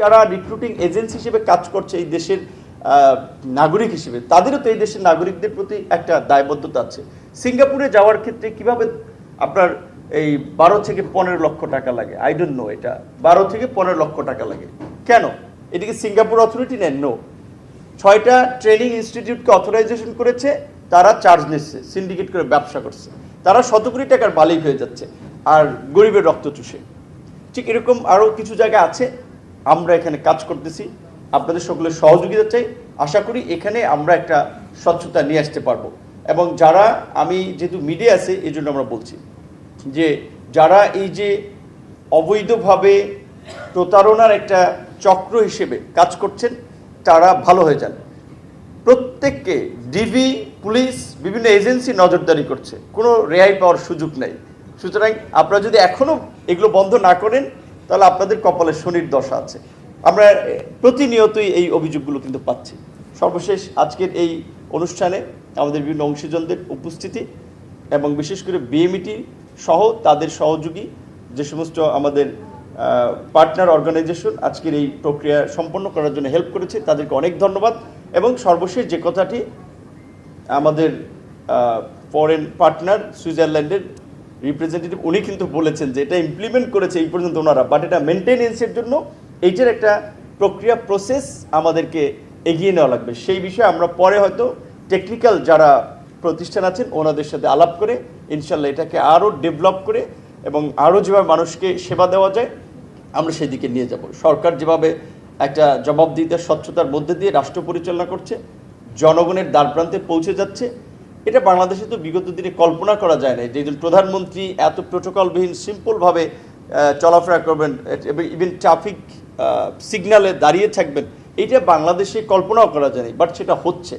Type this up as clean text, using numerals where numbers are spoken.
যারা recruiting agency হিসেবে কাজ করছে এই দেশের নাগরিক হিসেবে, তাদেরও তো এই দেশের নাগরিকদের প্রতি একটা দায়বদ্ধতা আছে। সিঙ্গাপুরে যাওয়ার ক্ষেত্রে কিভাবে আপনার এই 12 থেকে 15 লক্ষ টাকা লাগে? আই ডোন্ট নো, এটা 12 থেকে 15 লক্ষ টাকা লাগে কেন? এটিকে সিঙ্গাপুর অথরিটি নেন? নো। 6টা ট্রেনিং ইনস্টিটিউটকে অথরাইজেশন করেছে, তারা চার্জ নিচ্ছে, সিন্ডিকেট করে ব্যবসা করছে, তারা শত কোটি টাকার মালিক হয়ে যাচ্ছে আর গরিবের রক্ত চুষে। ঠিক এরকম আরও কিছু জায়গা আছে। আমরা এখানে কাজ করতেছি, আপনাদের সকলের সহযোগিতা চাই। আশা করি এখানে আমরা একটা স্বচ্ছতা নিয়ে আসতে পারবো। এবং যারা, আমি যেহেতু মিডিয়া আছে এই জন্য আমরা বলছি যে যারা এই যে অবৈধভাবে প্রতারণার একটা চক্র হিসেবে কাজ করছেন তারা ভালো হয়ে যান। প্রত্যেককে ডিবি, পুলিশ, বিভিন্ন এজেন্সি নজরদারি করছে, কোনো রেহাই পাওয়ার সুযোগ নেই। সুতরাং আপনারা যদি এখনও এগুলো বন্ধ না করেন তাহলে আপনাদের কপালে শনির দশা আছে। আমরা প্রতিনিয়তই এই অভিযোগগুলো কিন্তু পাচ্ছি। সর্বশেষ আজকের এই অনুষ্ঠানে আমাদের বিভিন্ন অংশীজনদের উপস্থিতি এবং বিশেষ করে বিএমইটি সহ তাদের সহযোগী যে সমস্ত আমাদের পার্টনার অর্গানাইজেশন আজকের এই প্রক্রিয়া সম্পন্ন করার জন্য হেল্প করেছে, তাদেরকে অনেক ধন্যবাদ। এবং সর্বশেষ যে কথাটি, আমাদের ফরেন পার্টনার সুইজারল্যান্ডের রিপ্রেজেন্টেটিভ উনি কিন্তু বলেছেন যে এটা ইমপ্লিমেন্ট করেছে এই পর্যন্ত ওনারা, বাট এটা মেনটেনেন্সের জন্য এইটার একটা প্রক্রিয়া প্রসেস আমাদেরকে এগিয়ে নেওয়া লাগবে। সেই বিষয়ে আমরা পরে হয়তো টেকনিক্যাল যারা প্রতিষ্ঠান আছেন ওনাদের সাথে আলাপ করে ইনশাল্লাহ এটাকে আরও ডেভেলপ করে এবং আরও যেভাবে মানুষকে সেবা দেওয়া যায় আমরা সেদিকে নিয়ে যাব। সরকার যেভাবে একটা জবাবদিহিতার স্বচ্ছতার মধ্যে দিয়ে রাষ্ট্র পরিচালনা করছে, জনগণের দ্বারপ্রান্তে পৌঁছে যাচ্ছে, এটা বাংলাদেশে তো বিগত দিনে কল্পনা করা যায় না যে একজন প্রধানমন্ত্রী এত প্রোটোকলবিহীন সিম্পলভাবে চলাফেরা করবেন, ইভেন ট্রাফিক সিগন্যালে দাঁড়িয়ে থাকবেন, এইটা বাংলাদেশে কল্পনাও করা যায় না, বাট সেটা হচ্ছে।